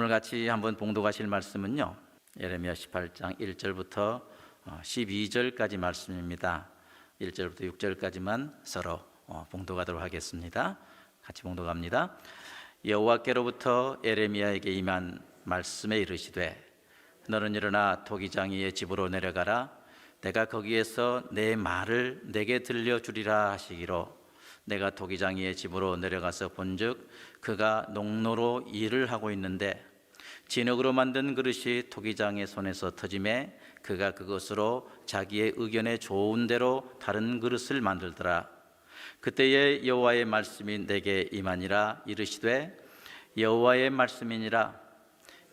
오늘 같이 한번 봉독하실 말씀은요, 예레미야 18장 1절부터 12절까지 말씀입니다. 1절부터 6절까지만 서로 봉독하도록 하겠습니다. 같이 봉독합니다. 여호와께로부터 예레미야에게 임한 말씀에 이르시되, 너는 일어나 토기장이의 집으로 내려가라. 내가 거기에서 내 말을 내게 들려주리라 하시기로, 내가 토기장이의 집으로 내려가서 본즉 그가 농로로 일을 하고 있는데 진흙으로 만든 그릇이 토기장의 손에서 터지매 그가 그것으로 자기의 의견에 좋은 대로 다른 그릇을 만들더라. 그때에 여호와의 말씀이 내게 임하니라. 이르시되, 여호와의 말씀이니라.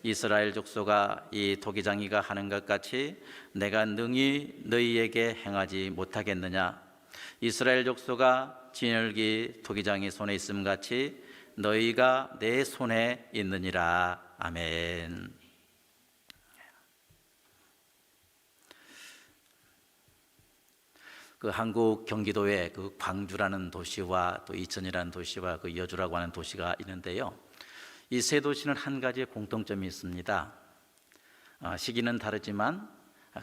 이스라엘 족속아, 이 토기장이가 하는 것 같이 내가 능히 너희에게 행하지 못하겠느냐? 이스라엘 족속아, 진흙이 토기장의 손에 있음 같이 너희가 내 손에 있느니라. 아멘. 그 한국 경기도에 그 광주라는 도시와 또 이천이라는 도시와 그 여주라고 하는 도시가 있는데요, 이 세 도시는 한 가지의 공통점이 있습니다. 시기는 다르지만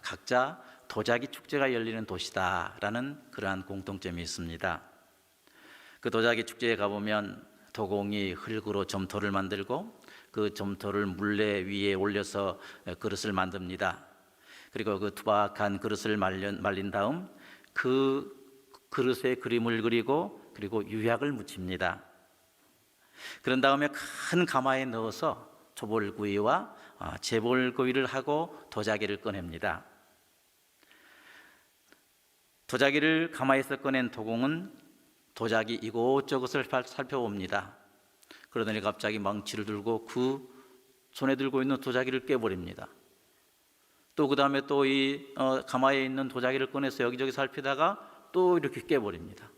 각자 도자기 축제가 열리는 도시다라는 그러한 공통점이 있습니다. 그 도자기 축제에 가보면 도공이 흙으로 점토를 만들고 그 점토를 물레 위에 올려서 그릇을 만듭니다. 그리고 그 투박한 그릇을 말린 다음 그 그릇에 그림을 그리고 유약을 묻힙니다. 그런 다음에 큰 가마에 넣어서 초벌구이와 재벌구이를 하고 도자기를 꺼냅니다. 도자기를 가마에서 꺼낸 도공은 도자기 이곳저곳을 살펴봅니다. 그러더니 갑자기 망치를 들고 그 손에 들고 있는 도자기를 깨버립니다. 또 그 다음에 또 이 가마에 있는 도자기를 꺼내서 여기저기 살피다가 또 이렇게 깨버립니다.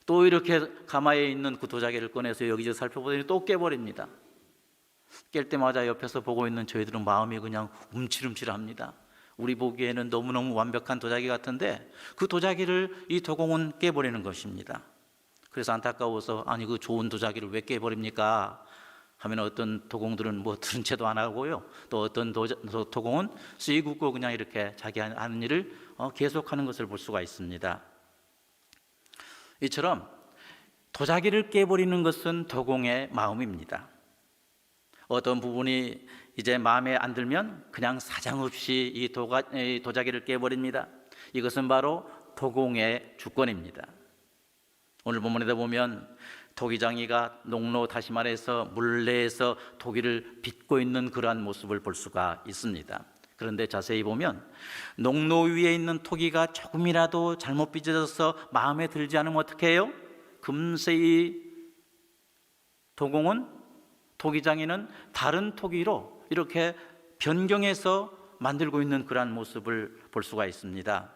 또 이렇게 가마에 있는 그 도자기를 꺼내서 여기저기 살펴보더니 또 깨버립니다. 깰 때마다 옆에서 보고 있는 저희들은 마음이 그냥 움찔움찔합니다. 우리 보기에는 너무너무 완벽한 도자기 같은데 그 도자기를 이 도공은 깨버리는 것입니다. 그래서 안타까워서, 아니 그 좋은 도자기를 왜 깨버립니까? 하면 어떤 도공들은 뭐 들은 채도 안 하고요, 또 어떤 도공은 씩 웃고 그냥 이렇게 자기 하는 일을 계속하는 것을 볼 수가 있습니다. 이처럼 도자기를 깨버리는 것은 도공의 마음입니다. 어떤 부분이 이제 마음에 안 들면 그냥 사정없이 이 도자기를 깨버립니다. 이것은 바로 도공의 주권입니다. 오늘 본문에도 보면 토기장이가 농로, 다시 말해서 물레에서 토기를 빚고 있는 그러한 모습을 볼 수가 있습니다. 그런데 자세히 보면 농로 위에 있는 토기가 조금이라도 잘못 빚어져서 마음에 들지 않으면 어떻게 해요? 금세 이 토기장이는 다른 토기로 이렇게 변경해서 만들고 있는 그러한 모습을 볼 수가 있습니다.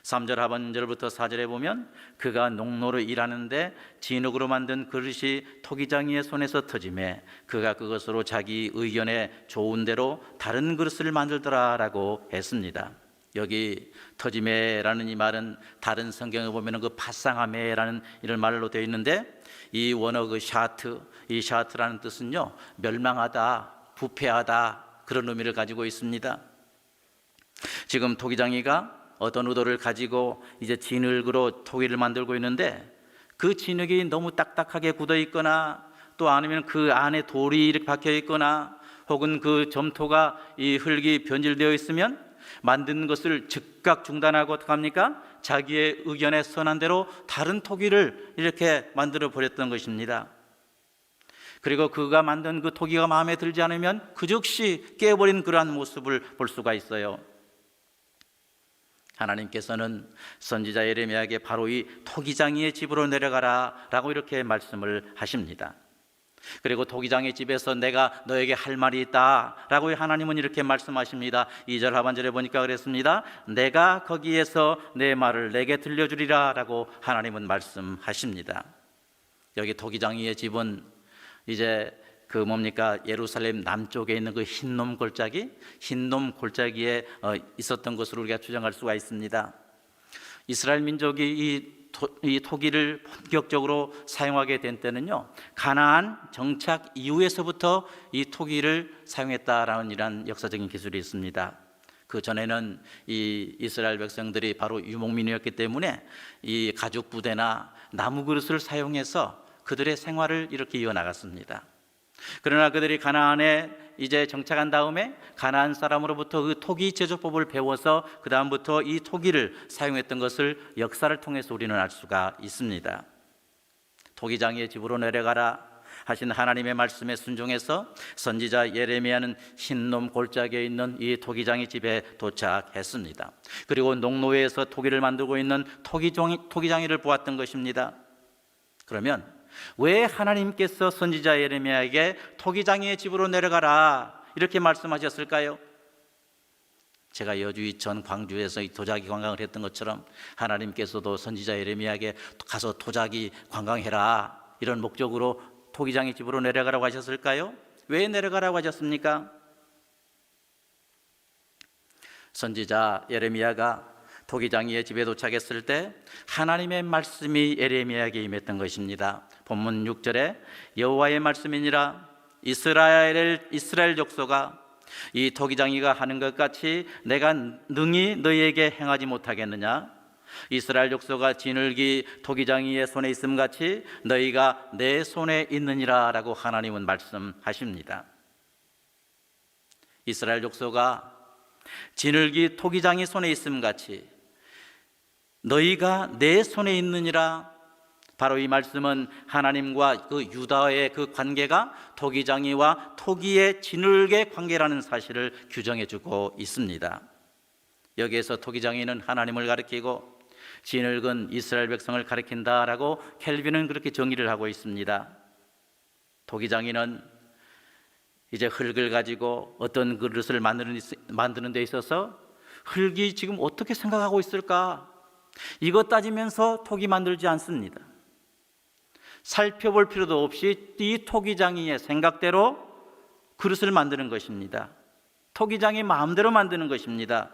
3절 하반절부터 4절에 보면 그가 농로로 일하는데 진흙으로 만든 그릇이 토기장이의 손에서 터지매 그가 그것으로 자기 의견에 좋은 대로 다른 그릇을 만들더라 라고 했습니다. 여기 터지매라는 이 말은 다른 성경에 보면 그 파상하매라는 이런 말로 되어 있는데, 이 원어 그 이 샤트라는 뜻은요, 멸망하다, 부패하다, 그런 의미를 가지고 있습니다. 지금 토기장이가 어떤 의도를 가지고 이제 진흙으로 토기를 만들고 있는데 그 진흙이 너무 딱딱하게 굳어 있거나 또 아니면 그 안에 돌이 이렇게 박혀 있거나 혹은 그 점토가 이 흙이 변질되어 있으면 만든 것을 즉각 중단하고 어떻게 합니까? 자기의 의견에 선한 대로 다른 토기를 이렇게 만들어 버렸던 것입니다. 그리고 그가 만든 그 토기가 마음에 들지 않으면 그 즉시 깨버린 그러한 모습을 볼 수가 있어요. 하나님께서는 선지자 예레미야에게 바로 이 토기장이의 집으로 내려가라 라고 이렇게 말씀을 하십니다. 그리고 토기장의 집에서 내가 너에게 할 말이 있다 라고 하나님은 이렇게 말씀하십니다. 2절 하반절에 보니까 그랬습니다. 내가 거기에서 내 말을 내게 들려주리라 라고 하나님은 말씀하십니다. 여기 토기장이의 집은 이제 그 뭡니까, 예루살렘 남쪽에 있는 그 흰놈 골짜기에 있었던 것으로 우리가 추정할 수가 있습니다. 이스라엘 민족이 이 이 토기를 본격적으로 사용하게 된 때는요, 가나안 정착 이후에서부터 이 토기를 사용했다라는 이런 역사적인 기술이 있습니다. 그 전에는 이 이스라엘 백성들이 바로 유목민이었기 때문에 이 가죽 부대나 나무 그릇을 사용해서 그들의 생활을 이렇게 이어나갔습니다. 그러나 그들이 가나안에 이제 정착한 다음에 가나안 사람으로부터 그 토기 제조법을 배워서 그 다음부터 이 토기를 사용했던 것을 역사를 통해서 우리는 알 수가 있습니다. 토기장의 집으로 내려가라 하신 하나님의 말씀에 순종해서 선지자 예레미야는 흰놈 골짜기에 있는 이 토기장의 집에 도착했습니다. 그리고 농노회에서 토기를 만들고 있는 토기장이를 보았던 것입니다. 그러면 왜 하나님께서 선지자 예레미야에게 토기장이의 집으로 내려가라 이렇게 말씀하셨을까요? 제가 여주 이천 광주에서 이 도자기 관광을 했던 것처럼 하나님께서도 선지자 예레미야에게 가서 도자기 관광해라 이런 목적으로 토기장의 집으로 내려가라고 하셨을까요? 왜 내려가라고 하셨습니까? 선지자 예레미야가 토기장이의 집에 도착했을 때 하나님의 말씀이 예레미야에게 임했던 것입니다. 본문 6절에 여호와의 말씀이니라 이스라엘 족속아 이 토기장이가 하는 것 같이 내가 능히 너희에게 행하지 못하겠느냐? 이스라엘 족속아 지늘기 토기장이의 손에 있음 같이 너희가 내 손에 있느니라 라고 하나님은 말씀하십니다. 이스라엘 족속아 지늘기 토기장이 손에 있음 같이 너희가 내 손에 있느니라. 바로 이 말씀은 하나님과 그 유다의 그 관계가 토기장이와 토기의 진흙의 관계라는 사실을 규정해주고 있습니다. 여기에서 토기장이는 하나님을 가리키고 진흙은 이스라엘 백성을 가리킨다라고 켈빈은 그렇게 정의를 하고 있습니다. 토기장이는 이제 흙을 가지고 어떤 그릇을 만드는 데 있어서 흙이 지금 어떻게 생각하고 있을까? 이것 따지면서 토기 만들지 않습니다. 살펴볼 필요도 없이 이 토기장이의 생각대로 그릇을 만드는 것입니다. 토기장이 마음대로 만드는 것입니다.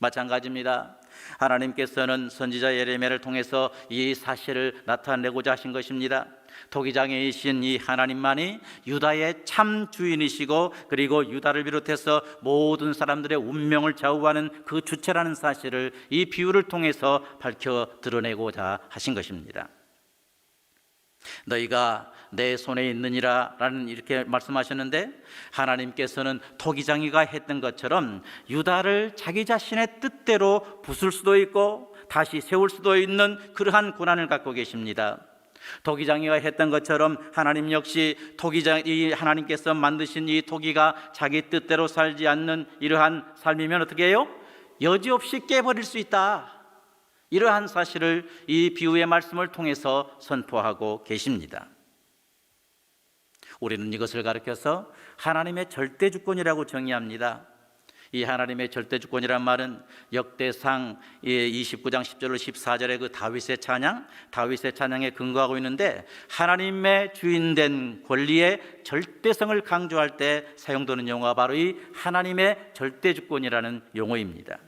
마찬가지입니다. 하나님께서는 선지자 예레미야를 통해서 이 사실을 나타내고자 하신 것입니다. 토기장이신 이 하나님만이 유다의 참 주인이시고 그리고 유다를 비롯해서 모든 사람들의 운명을 좌우하는 그 주체라는 사실을 이 비유를 통해서 밝혀 드러내고자 하신 것입니다. 너희가 내 손에 있느니라 라는 이렇게 말씀하셨는데 하나님께서는 토기장이가 했던 것처럼 유다를 자기 자신의 뜻대로 부술 수도 있고 다시 세울 수도 있는 그러한 권한을 갖고 계십니다. 토기장이가 했던 것처럼 하나님 역시 하나님께서 만드신 이 토기가 자기 뜻대로 살지 않는 이러한 삶이면 어떻게 해요? 여지없이 깨버릴 수 있다. 이러한 사실을 이 비유의 말씀을 통해서 선포하고 계십니다. 우리는 이것을 가리켜서 하나님의 절대 주권이라고 정의합니다. 이 하나님의 절대 주권이란 말은 역대상 29장 10절로 14절의 그 다윗의 찬양에 근거하고 있는데 하나님의 주인된 권리의 절대성을 강조할 때 사용되는 용어가 바로 이 하나님의 절대 주권이라는 용어입니다.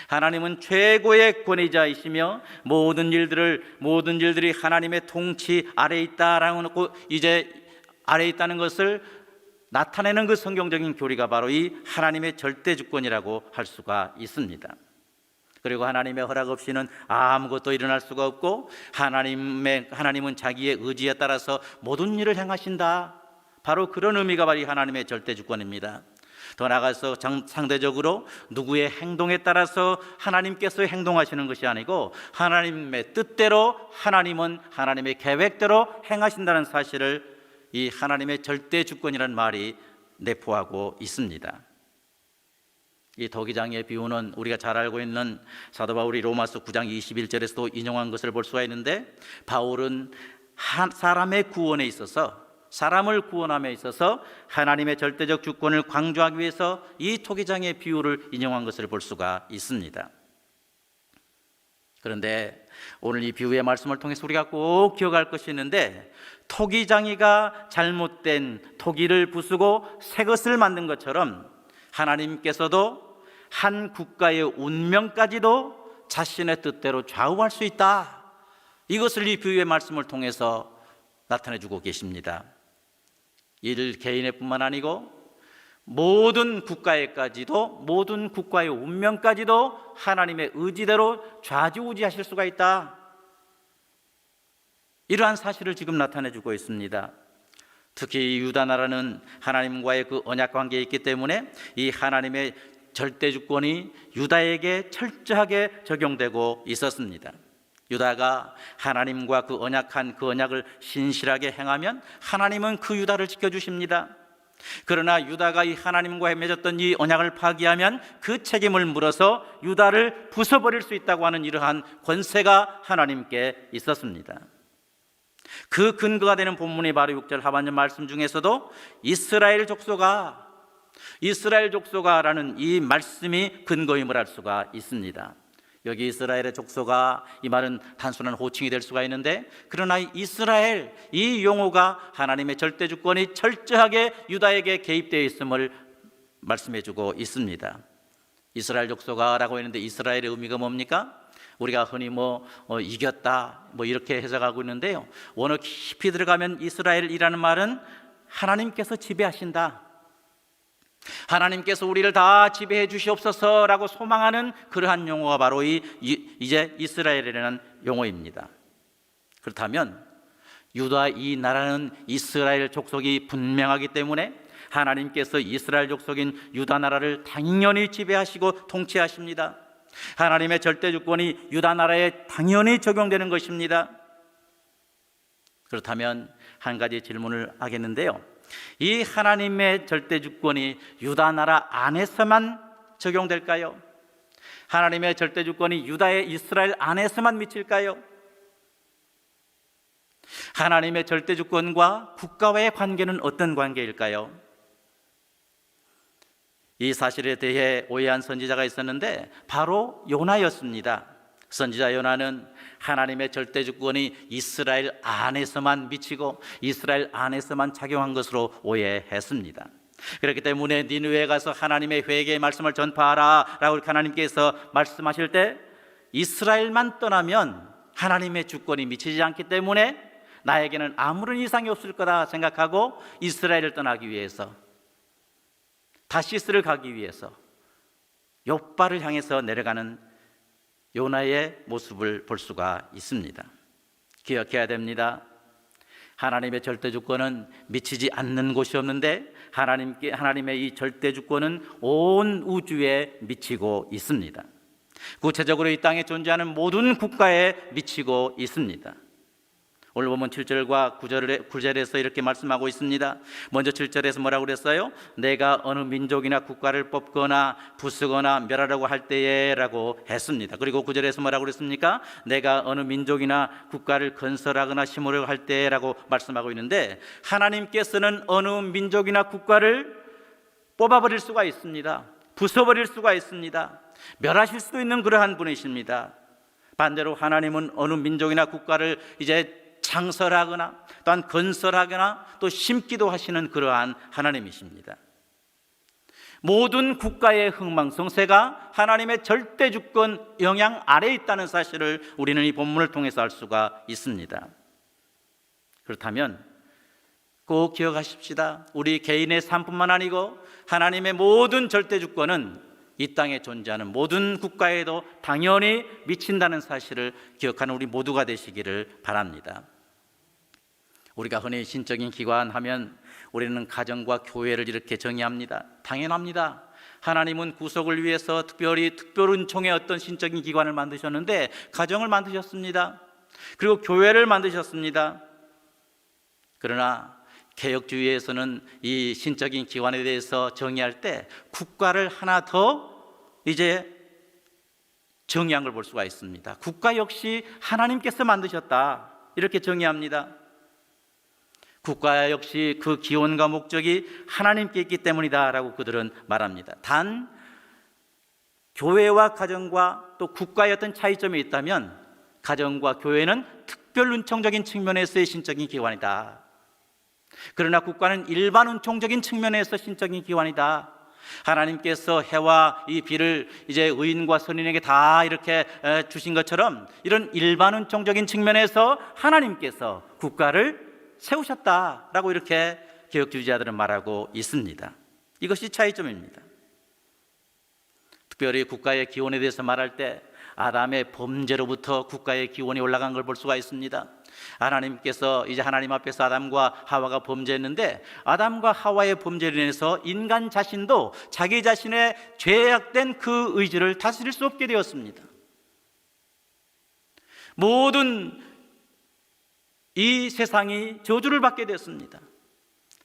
하나님은 최고의 권위자이시며 모든 일들이 하나님의 통치 아래에 있다라고 이제 아래에 있다는 것을 나타내는 그 성경적인 교리가 바로 이 하나님의 절대 주권이라고 할 수가 있습니다. 그리고 하나님의 허락 없이는 아무것도 일어날 수가 없고 하나님은 자기의 의지에 따라서 모든 일을 행하신다. 바로 그런 의미가 바로 이 하나님의 절대 주권입니다. 더 나아가서 상대적으로 누구의 행동에 따라서 하나님께서 행동하시는 것이 아니고 하나님의 뜻대로 하나님은 하나님의 계획대로 행하신다는 사실을 이 하나님의 절대 주권이라는 말이 내포하고 있습니다. 이 토기장의 비유는 우리가 잘 알고 있는 사도 바울이 로마서 9장 21절에서도 인용한 것을 볼 수가 있는데 바울은 사람의 구원에 있어서 사람을 구원함에 있어서 하나님의 절대적 주권을 강조하기 위해서 이 토기장의 비유를 인용한 것을 볼 수가 있습니다. 그런데 오늘 이 비유의 말씀을 통해서 우리가 꼭 기억할 것이 있는데 토기장이가 잘못된 토기를 부수고 새 것을 만든 것처럼 하나님께서도 한 국가의 운명까지도 자신의 뜻대로 좌우할 수 있다. 이것을 이 비유의 말씀을 통해서 나타내주고 계십니다. 일 개인의 뿐만 아니고 모든 국가에까지도, 모든 국가의 운명까지도 하나님의 의지대로 좌지우지하실 수가 있다. 이러한 사실을 지금 나타내주고 있습니다. 특히 유다 나라는 하나님과의 그 언약 관계에 있기 때문에 이 하나님의 절대 주권이 유다에게 철저하게 적용되고 있었습니다. 유다가 하나님과 그 언약을 신실하게 행하면 하나님은 그 유다를 지켜주십니다. 그러나 유다가 이 하나님과 맺었던 이 언약을 파기하면 그 책임을 물어서 유다를 부숴버릴 수 있다고 하는 이러한 권세가 하나님께 있었습니다. 그 근거가 되는 본문이 바로 6절 하반절 말씀 중에서도 이스라엘 족속아라는 이 말씀이 근거임을 알 수가 있습니다. 여기 이스라엘의 족속아, 이 말은 단순한 호칭이 될 수가 있는데, 그러나 이스라엘, 이 용어가 하나님의 절대 주권이 철저하게 유다에게 개입되어 있음을 말씀해주고 있습니다. 이스라엘 족속아라고 했는데 이스라엘의 의미가 뭡니까? 우리가 흔히 이겼다 이렇게 해석하고 있는데요, 원어 깊이 들어가면 이스라엘이라는 말은 하나님께서 지배하신다, 하나님께서 우리를 다 지배해 주시옵소서라고 소망하는 그러한 용어가 바로 이제 이스라엘이라는 용어입니다. 그렇다면 유다 이 나라는 이스라엘 족속이 분명하기 때문에 하나님께서 이스라엘 족속인 유다 나라를 당연히 지배하시고 통치하십니다. 하나님의 절대 주권이 유다 나라에 당연히 적용되는 것입니다. 그렇다면 한 가지 질문을 하겠는데요, 이 하나님의 절대 주권이 유다 나라 안에서만 적용될까요? 하나님의 절대 주권이 유다의 이스라엘 안에서만 미칠까요? 하나님의 절대 주권과 국가와의 관계는 어떤 관계일까요? 이 사실에 대해 오해한 선지자가 있었는데 바로 요나였습니다. 선지자 요나는 하나님의 절대 주권이 이스라엘 안에서만 미치고 이스라엘 안에서만 작용한 것으로 오해했습니다. 그렇기 때문에 니느웨에 가서 하나님의 회개의 말씀을 전파하라 라고 하나님께서 말씀하실 때 이스라엘만 떠나면 하나님의 주권이 미치지 않기 때문에 나에게는 아무런 이상이 없을 거다 생각하고 이스라엘을 떠나기 위해서, 다시스를 가기 위해서 욥바를 향해서 내려가는 요나의 모습을 볼 수가 있습니다. 기억해야 됩니다. 하나님의 절대 주권은 미치지 않는 곳이 없는데 하나님의 이 절대 주권은 온 우주에 미치고 있습니다. 구체적으로 이 땅에 존재하는 모든 국가에 미치고 있습니다. 오늘 보면 7절과 9절에서 이렇게 말씀하고 있습니다. 먼저 7절에서 뭐라고 그랬어요? 내가 어느 민족이나 국가를 뽑거나 부수거나 멸하려고 할 때에 라고 했습니다. 그리고 9절에서 뭐라고 그랬습니까? 내가 어느 민족이나 국가를 건설하거나 심으려고 할 때에 라고 말씀하고 있는데, 하나님께서는 어느 민족이나 국가를 뽑아버릴 수가 있습니다. 부숴버릴 수가 있습니다. 멸하실 수도 있는 그러한 분이십니다. 반대로 하나님은 어느 민족이나 국가를 이제 창설하거나 또한 건설하거나 또 심기도 하시는 그러한 하나님이십니다. 모든 국가의 흥망성쇠가 하나님의 절대 주권 영향 아래에 있다는 사실을 우리는 이 본문을 통해서 알 수가 있습니다. 그렇다면 꼭 기억하십시다. 우리 개인의 삶뿐만 아니고 하나님의 모든 절대 주권은 이 땅에 존재하는 모든 국가에도 당연히 미친다는 사실을 기억하는 우리 모두가 되시기를 바랍니다. 우리가 흔히 신적인 기관 하면 우리는 가정과 교회를 이렇게 정의합니다. 당연합니다. 하나님은 구속을 위해서 특별히 특별은총의 어떤 신적인 기관을 만드셨는데 가정을 만드셨습니다. 그리고 교회를 만드셨습니다. 그러나 개혁주의에서는 이 신적인 기관에 대해서 정의할 때 국가를 하나 더 이제 정의한 걸 볼 수가 있습니다. 국가 역시 하나님께서 만드셨다, 이렇게 정의합니다. 국가 역시 그 기원과 목적이 하나님께 있기 때문이다 라고 그들은 말합니다. 단 교회와 가정과 또 국가의 어떤 차이점이 있다면 가정과 교회는 특별 은총적인 측면에서의 신적인 기관이다. 그러나 국가는 일반 은총적인 측면에서 신적인 기관이다. 하나님께서 해와 이 비를 이제 의인과 선인에게 다 이렇게 주신 것처럼 이런 일반 운총적인 측면에서 하나님께서 국가를 세우셨다라고 이렇게 개혁주의자들은 말하고 있습니다. 이것이 차이점입니다. 특별히 국가의 기원에 대해서 말할 때 아담의 범죄로부터 국가의 기원이 올라간 걸 볼 수가 있습니다. 하나님께서 이제 하나님 앞에서 아담과 하와가 범죄했는데 아담과 하와의 범죄로 인해서 인간 자신도 자기 자신의 죄악된 그 의지를 다스릴 수 없게 되었습니다. 모든 이 세상이 저주를 받게 됐습니다.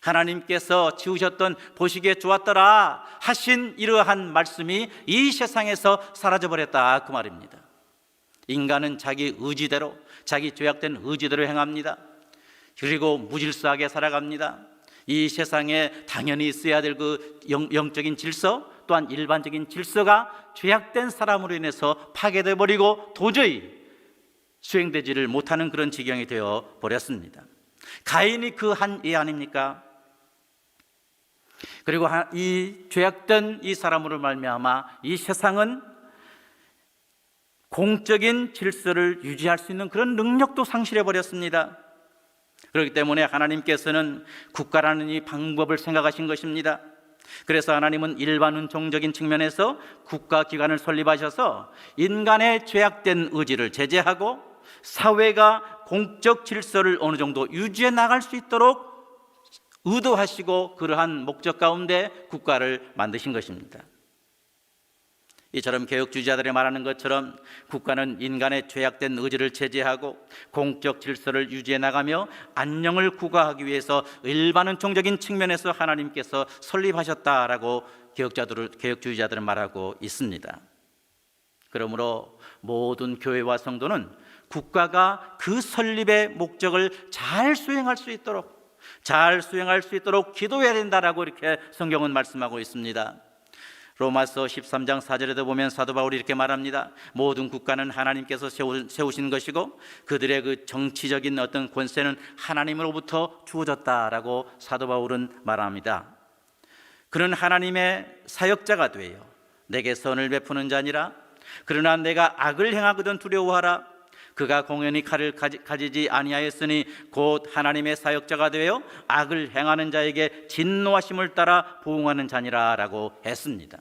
하나님께서 지으셨던 보시기에 좋았더라 하신 이러한 말씀이 이 세상에서 사라져버렸다 그 말입니다. 인간은 자기 의지대로, 자기 죄악된 의지대로 행합니다. 그리고 무질서하게 살아갑니다. 이 세상에 당연히 있어야 될 그 영적인 질서, 또한 일반적인 질서가 죄악된 사람으로 인해서 파괴되어 버리고 도저히 수행되지를 못하는 그런 지경이 되어 버렸습니다. 가인이 그 한 예 아닙니까? 그리고 이 죄악된 이 사람으로 말미암아 이 세상은 공적인 질서를 유지할 수 있는 그런 능력도 상실해 버렸습니다. 그렇기 때문에 하나님께서는 국가라는 이 방법을 생각하신 것입니다. 그래서 하나님은 일반 운총적인 측면에서 국가기관을 설립하셔서 인간의 죄악된 의지를 제재하고 사회가 공적 질서를 어느 정도 유지해 나갈 수 있도록 의도하시고 그러한 목적 가운데 국가를 만드신 것입니다. 이처럼 개혁주의자들이 말하는 것처럼 국가는 인간의 죄악된 의지를 제재하고 공적 질서를 유지해 나가며 안녕을 구가하기 위해서 일반 운총적인 측면에서 하나님께서 설립하셨다라고 개혁주의자들은 말하고 있습니다. 그러므로 모든 교회와 성도는 국가가 그 설립의 목적을 잘 수행할 수 있도록 기도해야 된다라고 이렇게 성경은 말씀하고 있습니다. 로마서 13장 4절에도 보면 사도 바울이 이렇게 말합니다. 모든 국가는 하나님께서 세우신 것이고 그들의 그 정치적인 어떤 권세는 하나님으로부터 주어졌다라고 사도 바울은 말합니다. 그는 하나님의 사역자가 되어 내게 선을 베푸는 자니라. 그러나 내가 악을 행하거든 두려워하라. 그가 공연히 칼을 가지지 아니하였으니 곧 하나님의 사역자가 되어 악을 행하는 자에게 진노하심을 따라 보응하는 자니라 라고 했습니다.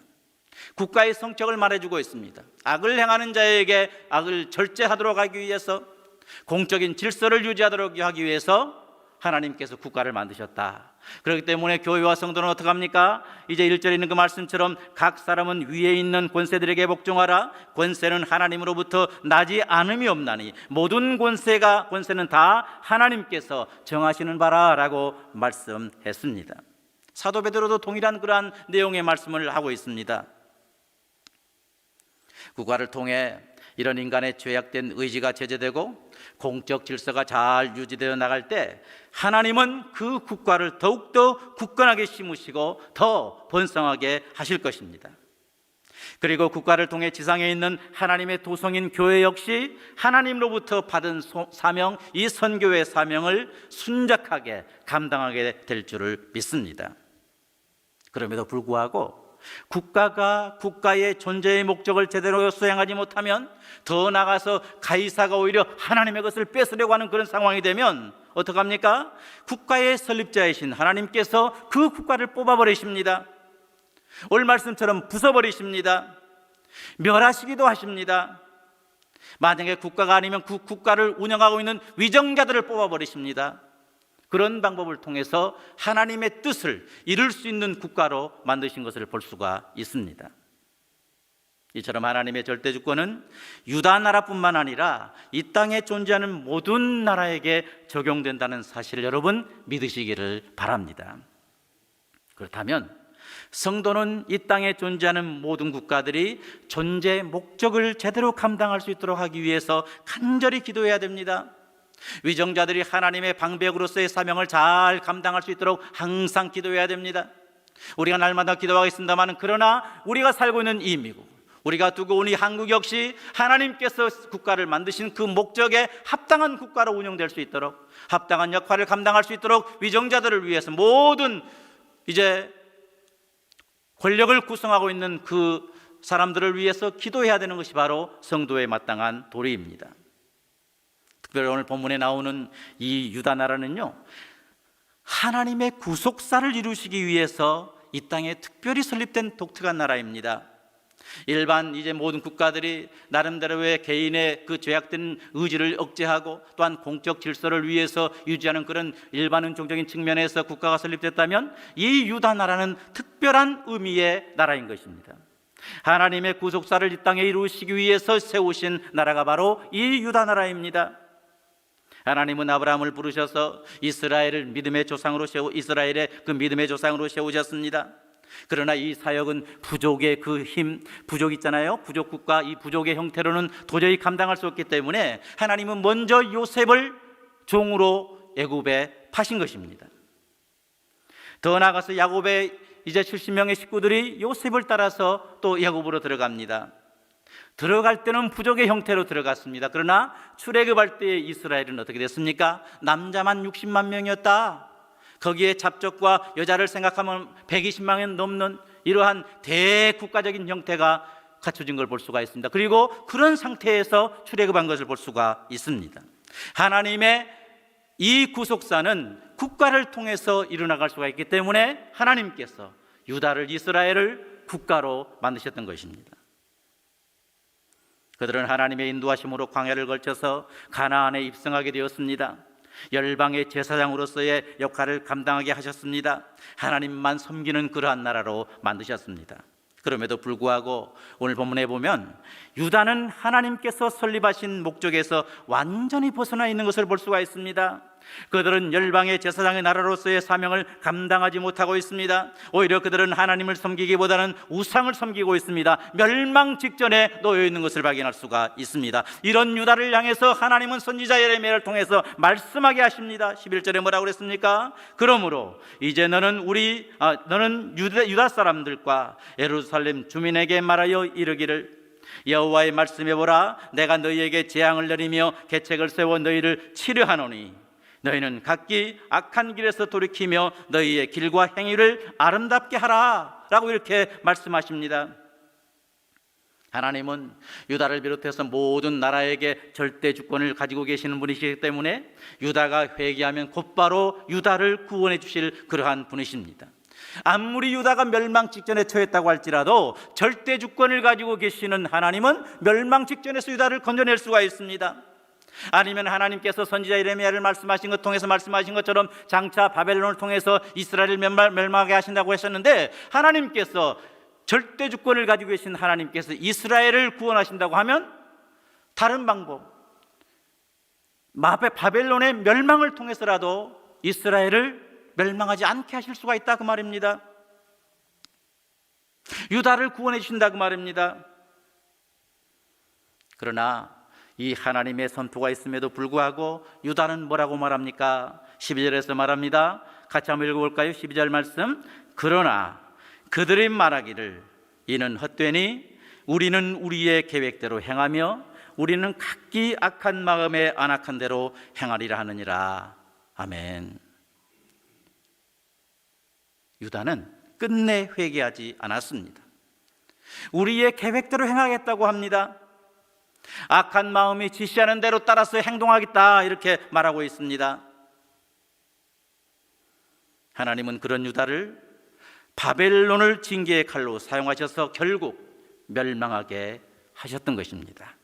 국가의 성격을 말해주고 있습니다. 악을 행하는 자에게 악을 절제하도록 하기 위해서, 공적인 질서를 유지하도록 하기 위해서 하나님께서 국가를 만드셨다. 그렇기 때문에 교회와 성도는 어떻게 합니까? 이제 1절에 있는 그 말씀처럼 각 사람은 위에 있는 권세들에게 복종하라. 권세는 하나님으로부터 나지 않음이 없나니 모든 권세는 다 하나님께서 정하시는 바라라고 말씀했습니다. 사도 베드로도 동일한 그러한 내용의 말씀을 하고 있습니다. 국가를 통해 이런 인간의 죄악된 의지가 제재되고 공적 질서가 잘 유지되어 나갈 때 하나님은 그 국가를 더욱더 굳건하게 심으시고 더 번성하게 하실 것입니다. 그리고 국가를 통해 지상에 있는 하나님의 도성인 교회 역시 하나님으로부터 받은 사명, 이 선교의 사명을 순적하게 감당하게 될 줄을 믿습니다. 그럼에도 불구하고 국가가 국가의 존재의 목적을 제대로 수행하지 못하면, 더 나아가서 가이사가 오히려 하나님의 것을 뺏으려고 하는 그런 상황이 되면 어떡합니까? 국가의 설립자이신 하나님께서 그 국가를 뽑아버리십니다. 오늘 말씀처럼 부숴버리십니다. 멸하시기도 하십니다. 만약에 국가가 아니면 그 국가를 운영하고 있는 위정자들을 뽑아버리십니다. 그런 방법을 통해서 하나님의 뜻을 이룰 수 있는 국가로 만드신 것을 볼 수가 있습니다. 이처럼 하나님의 절대 주권은 유다 나라뿐만 아니라 이 땅에 존재하는 모든 나라에게 적용된다는 사실을 여러분 믿으시기를 바랍니다. 그렇다면 성도는 이 땅에 존재하는 모든 국가들이 존재 목적을 제대로 감당할 수 있도록 하기 위해서 간절히 기도해야 됩니다. 위정자들이 하나님의 방백으로서의 사명을 잘 감당할 수 있도록 항상 기도해야 됩니다. 우리가 날마다 기도하겠습니다만, 그러나 우리가 살고 있는 이 미국, 우리가 두고 온 이 한국 역시 하나님께서 국가를 만드신 그 목적에 합당한 국가로 운영될 수 있도록, 합당한 역할을 감당할 수 있도록 위정자들을 위해서 모든 이제 권력을 구성하고 있는 그 사람들을 위해서 기도해야 되는 것이 바로 성도의 마땅한 도리입니다. 특별히 오늘 본문에 나오는 이 유다 나라는요, 하나님의 구속사를 이루시기 위해서 이 땅에 특별히 설립된 독특한 나라입니다. 일반 이제 모든 국가들이 나름대로의 개인의 그 죄악된 의지를 억제하고 또한 공적 질서를 위해서 유지하는 그런 일반론적인 측면에서 국가가 설립됐다면, 이 유다 나라는 특별한 의미의 나라인 것입니다. 하나님의 구속사를 이 땅에 이루시기 위해서 세우신 나라가 바로 이 유다 나라입니다. 하나님은 아브라함을 부르셔서 이스라엘의 그 믿음의 조상으로 세우셨습니다. 그러나 이 사역은 부족의 그 힘, 부족 있잖아요. 부족 국가, 이 부족의 형태로는 도저히 감당할 수 없기 때문에 하나님은 먼저 요셉을 종으로 애굽에 파신 것입니다. 더 나아가서 야곱의 이제 70명의 식구들이 요셉을 따라서 또 야곱으로 들어갑니다. 들어갈 때는 부족의 형태로 들어갔습니다. 그러나 출애굽할 때 이스라엘은 어떻게 됐습니까? 남자만 60만 명이었다. 거기에 잡족과 여자를 생각하면 120만 명 넘는 이러한 대국가적인 형태가 갖춰진 걸 볼 수가 있습니다. 그리고 그런 상태에서 출애굽한 것을 볼 수가 있습니다. 하나님의 이 구속사는 국가를 통해서 이루어나갈 수가 있기 때문에 하나님께서 유다를, 이스라엘을 국가로 만드셨던 것입니다. 그들은 하나님의 인도하심으로 광야를 걸쳐서 가나안에 입성하게 되었습니다. 열방의 제사장으로서의 역할을 감당하게 하셨습니다. 하나님만 섬기는 그러한 나라로 만드셨습니다. 그럼에도 불구하고 오늘 본문에 보면 유다는 하나님께서 설립하신 목적에서 완전히 벗어나 있는 것을 볼 수가 있습니다. 그들은 열방의 제사장의 나라로서의 사명을 감당하지 못하고 있습니다. 오히려 그들은 하나님을 섬기기보다는 우상을 섬기고 있습니다. 멸망 직전에 놓여 있는 것을 발견할 수가 있습니다. 이런 유다를 향해서 하나님은 선지자 예레미야를 통해서 말씀하게 하십니다. 11절에 뭐라고 그랬습니까? 그러므로 이제 너는 유다 사람들과 예루살렘 주민에게 말하여 이르기를, 여호와의 말씀해 보라, 내가 너희에게 재앙을 내리며 계책을 세워 너희를 치료하노니 너희는 각기 악한 길에서 돌이키며 너희의 길과 행위를 아름답게 하라 라고 이렇게 말씀하십니다. 하나님은 유다를 비롯해서 모든 나라에게 절대 주권을 가지고 계시는 분이시기 때문에 유다가 회개하면 곧바로 유다를 구원해 주실 그러한 분이십니다. 아무리 유다가 멸망 직전에 처했다고 할지라도 절대 주권을 가지고 계시는 하나님은 멸망 직전에서 유다를 건져낼 수가 있습니다. 아니면 하나님께서 선지자 예레미야를 말씀하신 것 통해서 말씀하신 것처럼 장차 바벨론을 통해서 이스라엘을 멸망하게 하신다고 하셨는데, 하나님께서 절대 주권을 가지고 계신 하나님께서 이스라엘을 구원하신다고 하면 다른 방법, 바벨론의 멸망을 통해서라도 이스라엘을 멸망하지 않게 하실 수가 있다 그 말입니다. 유다를 구원해 주신다 그 말입니다. 그러나 이 하나님의 선포가 있음에도 불구하고 유다는 뭐라고 말합니까? 12절에서 말합니다. 같이 한번 읽어볼까요? 12절 말씀. 그러나 그들이 말하기를 이는 헛되니 우리는 우리의 계획대로 행하며 우리는 각기 악한 마음에 안악한 대로 행하리라 하느니라. 아멘. 유다는 끝내 회개하지 않았습니다. 우리의 계획대로 행하겠다고 합니다. 악한 마음이 지시하는 대로 따라서 행동하겠다 이렇게 말하고 있습니다. 하나님은 그런 유다를 바벨론을 징계의 칼로 사용하셔서 결국 멸망하게 하셨던 것입니다.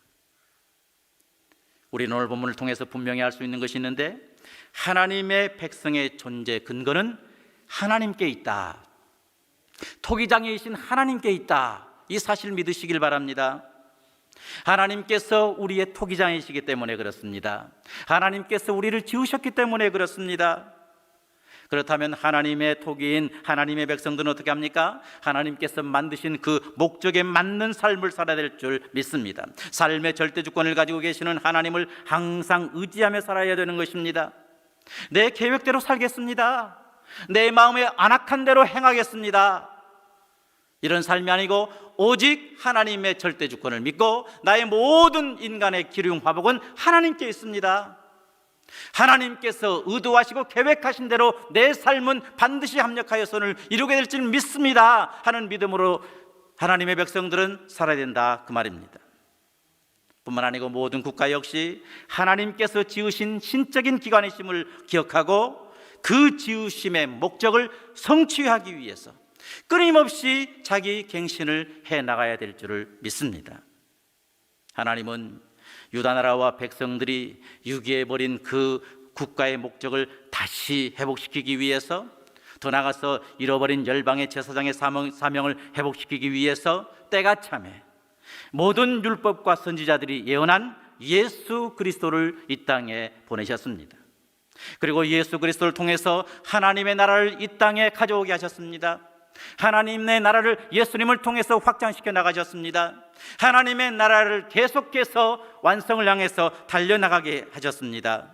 우리는 오늘 본문을 통해서 분명히 알 수 있는 것이 있는데, 하나님의 백성의 존재 근거는 하나님께 있다. 토기장이신 하나님께 있다. 이 사실 믿으시길 바랍니다. 하나님께서 우리의 토기장이시기 때문에 그렇습니다. 하나님께서 우리를 지으셨기 때문에 그렇습니다. 그렇다면 하나님의 토기인 하나님의 백성들은 어떻게 합니까? 하나님께서 만드신 그 목적에 맞는 삶을 살아야 될 줄 믿습니다. 삶의 절대 주권을 가지고 계시는 하나님을 항상 의지하며 살아야 되는 것입니다. 내 계획대로 살겠습니다. 내 마음에 안악한 대로 행하겠습니다. 이런 삶이 아니고 오직 하나님의 절대 주권을 믿고 나의 모든 인간의 기륭 화복은 하나님께 있습니다. 하나님께서 의도하시고 계획하신 대로 내 삶은 반드시 합력하여 선을 이루게 될 줄 믿습니다 하는 믿음으로 하나님의 백성들은 살아야 된다, 그 말입니다. 뿐만 아니고 모든 국가 역시 하나님께서 지으신 신적인 기관이심을 기억하고 그 지으심의 목적을 성취하기 위해서 끊임없이 자기 갱신을 해나가야 될 줄을 믿습니다. 하나님은 유다 나라와 백성들이 유기해버린 그 국가의 목적을 다시 회복시키기 위해서, 더 나아가서 잃어버린 열방의 제사장의 사명을 회복시키기 위해서 때가 참에 모든 율법과 선지자들이 예언한 예수 그리스도를 이 땅에 보내셨습니다. 그리고 예수 그리스도를 통해서 하나님의 나라를 이 땅에 가져오게 하셨습니다. 하나님의 나라를 예수님을 통해서 확장시켜 나가셨습니다. 하나님의 나라를 계속해서 완성을 향해서 달려나가게 하셨습니다.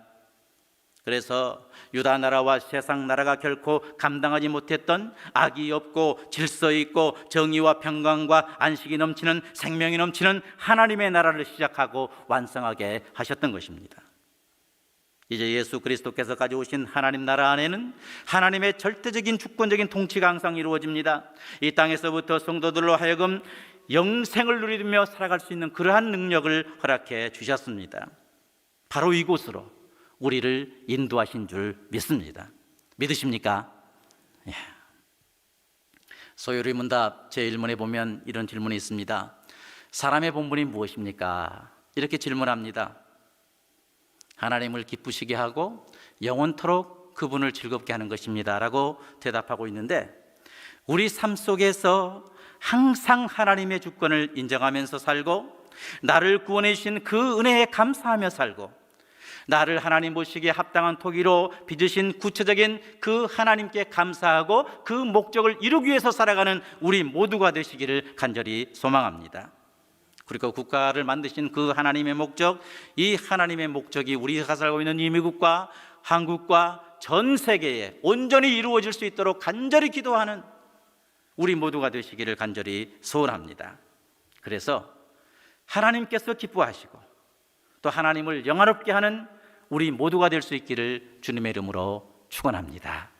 그래서 유다 나라와 세상 나라가 결코 감당하지 못했던 악이 없고 질서 있고 정의와 평강과 안식이 넘치는, 생명이 넘치는 하나님의 나라를 시작하고 완성하게 하셨던 것입니다. 이제 예수 그리스도께서 가져오신 하나님 나라 안에는 하나님의 절대적인 주권적인 통치가 항상 이루어집니다. 이 땅에서부터 성도들로 하여금 영생을 누리며 살아갈 수 있는 그러한 능력을 허락해 주셨습니다. 바로 이곳으로 우리를 인도하신 줄 믿습니다. 믿으십니까? 예. 소요리 문답 제1문에 보면 이런 질문이 있습니다. 사람의 본분이 무엇입니까? 이렇게 질문합니다. 하나님을 기쁘시게 하고 영원토록 그분을 즐겁게 하는 것입니다 라고 대답하고 있는데, 우리 삶 속에서 항상 하나님의 주권을 인정하면서 살고, 나를 구원해 주신 그 은혜에 감사하며 살고, 나를 하나님 보시기에 합당한 토기로 빚으신 구체적인 그 하나님께 감사하고 그 목적을 이루기 위해서 살아가는 우리 모두가 되시기를 간절히 소망합니다. 그리고 국가를 만드신 그 하나님의 목적, 이 하나님의 목적이 우리가 살고 있는 이 미국과 한국과 전 세계에 온전히 이루어질 수 있도록 간절히 기도하는 우리 모두가 되시기를 간절히 소원합니다. 그래서 하나님께서 기뻐하시고 또 하나님을 영화롭게 하는 우리 모두가 될 수 있기를 주님의 이름으로 축원합니다.